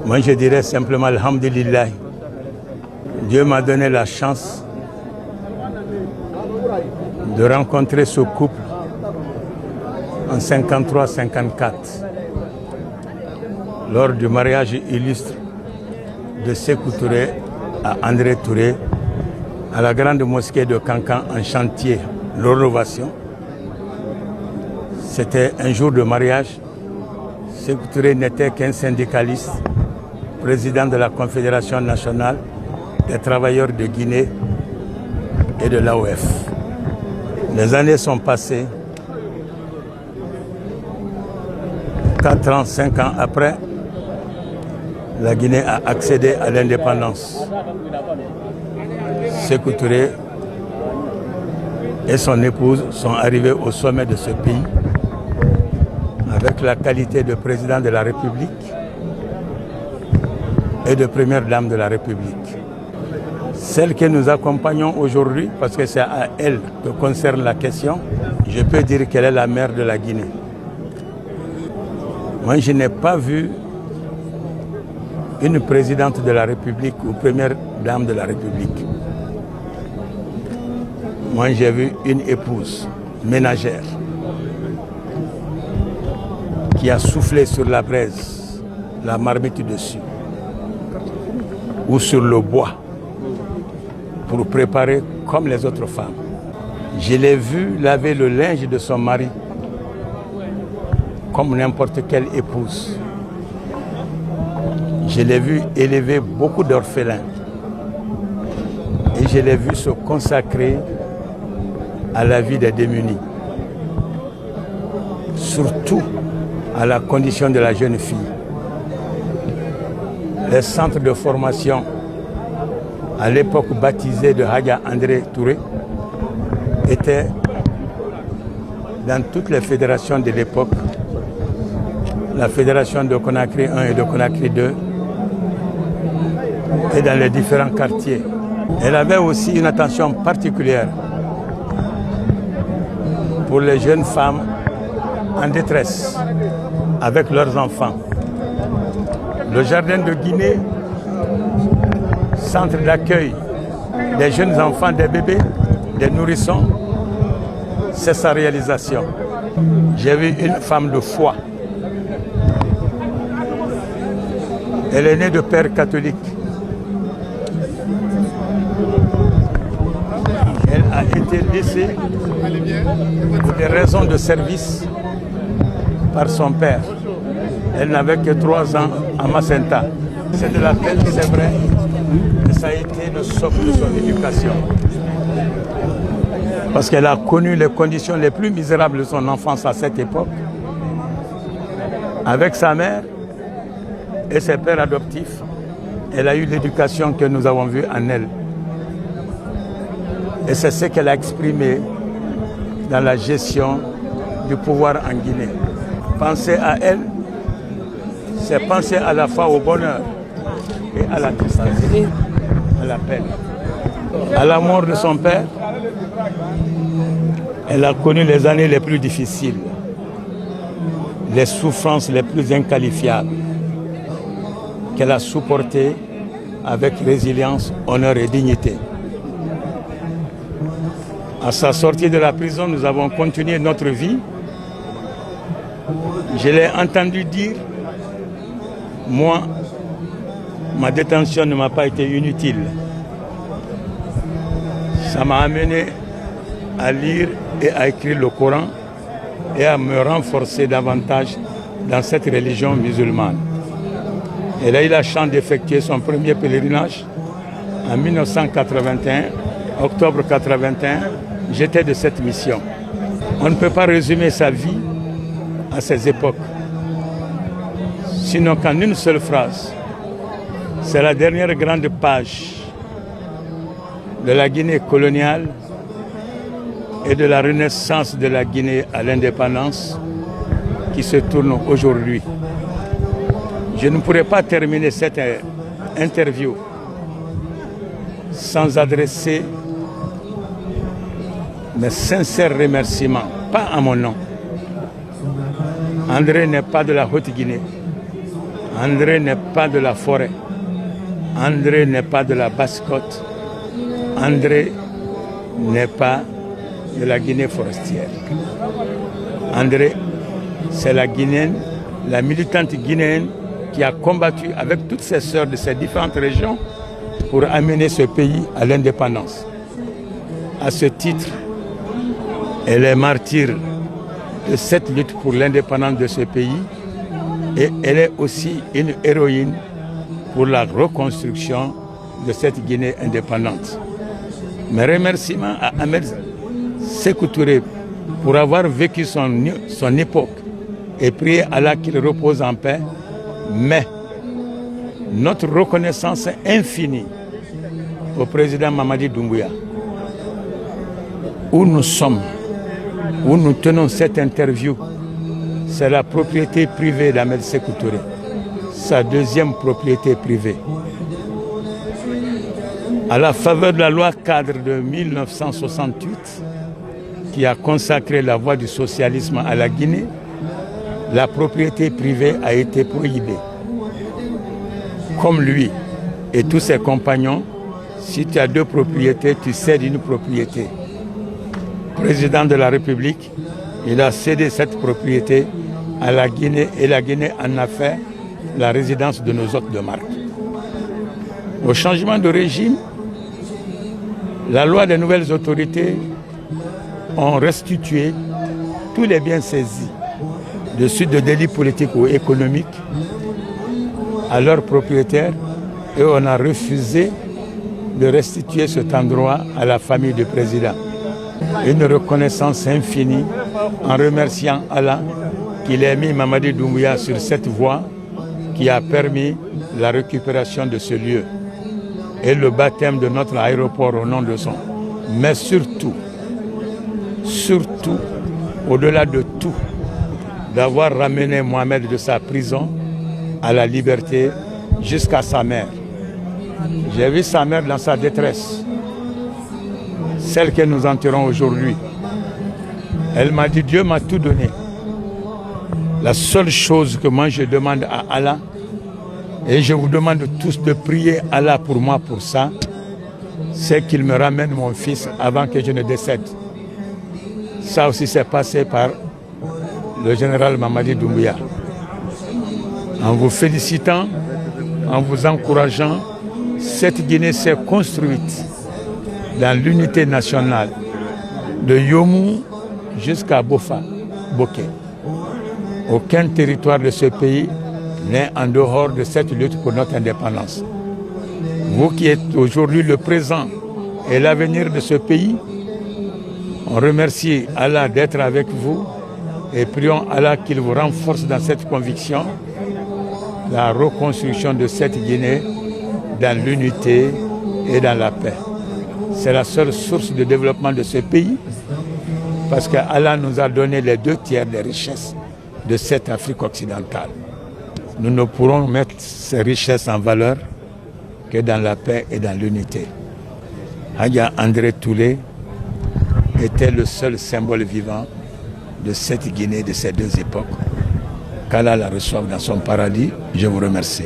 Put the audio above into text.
Moi, je dirais simplement Alhamdulillah. Dieu m'a donné la chance de rencontrer ce couple en 53-54 lors du mariage illustre de Sékou Touré à André Touré à la grande mosquée de Kankan en chantier, rénovation. C'était un jour de mariage. Sékou Touré n'était qu'un syndicaliste, président de la Confédération nationale des travailleurs de Guinée et de l'AOF. Les années sont passées. 4 ans, 5 ans après, la Guinée a accédé à l'indépendance. Sékou Touré et son épouse sont arrivés au sommet de ce pays avec la qualité de président de la République et de première dame de la République. Celle que nous accompagnons aujourd'hui, parce que c'est à elle que concerne la question, je peux dire qu'elle est la mère de la Guinée. Moi, je n'ai pas vu une présidente de la République ou première dame de la République. Moi, j'ai vu une épouse ménagère qui a soufflé sur la braise, la marmite dessus, ou sur le bois, pour préparer comme les autres femmes. Je l'ai vu laver le linge de son mari, comme n'importe quelle épouse. Je l'ai vu élever beaucoup d'orphelins. Et je l'ai vu se consacrer à la vie des démunis. Surtout à la condition de la jeune fille. Les centres de formation, à l'époque baptisés de Hadja André Touré, étaient dans toutes les fédérations de l'époque. La fédération de Conakry 1 et de Conakry 2, et dans les différents quartiers. Elle avait aussi une attention particulière pour les jeunes femmes en détresse avec leurs enfants. Le jardin de Guinée, centre d'accueil des jeunes enfants, des bébés, des nourrissons, c'est sa réalisation. J'ai vu une femme de foi. Elle est née de père catholique. Elle a été laissée pour des raisons de service par son père. Elle n'avait que 3 ans à Macenta. C'est de la peine, c'est vrai, mais ça a été le socle de son éducation. Parce qu'elle a connu les conditions les plus misérables de son enfance à cette époque. Avec sa mère et ses pères adoptifs, elle a eu l'éducation que nous avons vue en elle. Et c'est ce qu'elle a exprimé dans la gestion du pouvoir en Guinée. Penser à elle, c'est penser à la fois au bonheur et à la tristesse, à la peine. À la mort de son père, elle a connu les années les plus difficiles, les souffrances les plus inqualifiables, qu'elle a supportées avec résilience, honneur et dignité. À sa sortie de la prison, nous avons continué notre vie. Je l'ai entendu dire, moi, ma détention ne m'a pas été inutile. Ça m'a amené à lire et à écrire le Coran et à me renforcer davantage dans cette religion musulmane. Elle a eu la chance d'effectuer son premier pèlerinage en 1981, octobre 81. J'étais de cette mission. On ne peut pas résumer sa vie à ces époques. Sinon qu'en une seule phrase, c'est la dernière grande page de la Guinée coloniale et de la renaissance de la Guinée à l'indépendance qui se tourne aujourd'hui. Je ne pourrais pas terminer cette interview sans adresser mes sincères remerciements, pas à mon nom. André n'est pas de la Haute-Guinée. André n'est pas de la forêt. André n'est pas de la Basse-Côte. André n'est pas de la Guinée forestière. André, c'est la Guinéenne, la militante guinéenne qui a combattu avec toutes ses sœurs de ces différentes régions pour amener ce pays à l'indépendance. À ce titre, elle est martyre de cette lutte pour l'indépendance de ce pays et elle est aussi une héroïne pour la reconstruction de cette Guinée indépendante. Mes remerciements à Ahmed Sékou Touré pour avoir vécu son époque et prier Allah qu'il repose en paix, mais notre reconnaissance infinie au président Mamadi Doumbouya, où nous sommes, où nous tenons cette interview, c'est la propriété privée d'Ahmed Sékou Touré, sa deuxième propriété privée. À la faveur de la loi cadre de 1968, qui a consacré la voie du socialisme à la Guinée, la propriété privée a été prohibée. Comme lui et tous ses compagnons, si tu as deux propriétés, tu cèdes une propriété. Président de la République, il a cédé cette propriété à la Guinée et la Guinée en a fait la résidence de nos hôtes de marque. Au changement de régime, la loi des nouvelles autorités ont restitué tous les biens saisis de suite de délits politiques ou économiques à leurs propriétaires et on a refusé de restituer cet endroit à la famille du président. Une reconnaissance infinie en remerciant Allah qu'il ait mis Mamadi Doumbouya sur cette voie qui a permis la récupération de ce lieu et le baptême de notre aéroport au nom de son. Mais surtout, au-delà de tout, d'avoir ramené Mohamed de sa prison à la liberté jusqu'à sa mère. J'ai vu sa mère dans sa détresse, celle que nous enterrons aujourd'hui. Elle m'a dit, Dieu m'a tout donné. La seule chose que moi je demande à Allah, et je vous demande tous de prier Allah pour moi pour ça, c'est qu'il me ramène mon fils avant que je ne décède. Ça aussi s'est passé par le général Mamadi Doumbouya. En vous félicitant, en vous encourageant, cette Guinée s'est construite dans l'unité nationale de Yomou jusqu'à Bofa, Boké. Aucun territoire de ce pays n'est en dehors de cette lutte pour notre indépendance. Vous qui êtes aujourd'hui le présent et l'avenir de ce pays, on remercie Allah d'être avec vous et prions Allah qu'il vous renforce dans cette conviction, la reconstruction de cette Guinée dans l'unité et dans la paix. C'est la seule source de développement de ce pays parce que Allah nous a donné les 2/3 des richesses de cette Afrique occidentale. Nous ne pourrons mettre ces richesses en valeur que dans la paix et dans l'unité. Hadja André Toulé était le seul symbole vivant de cette Guinée, de ces deux époques. Qu'Allah la reçoive dans son paradis. Je vous remercie.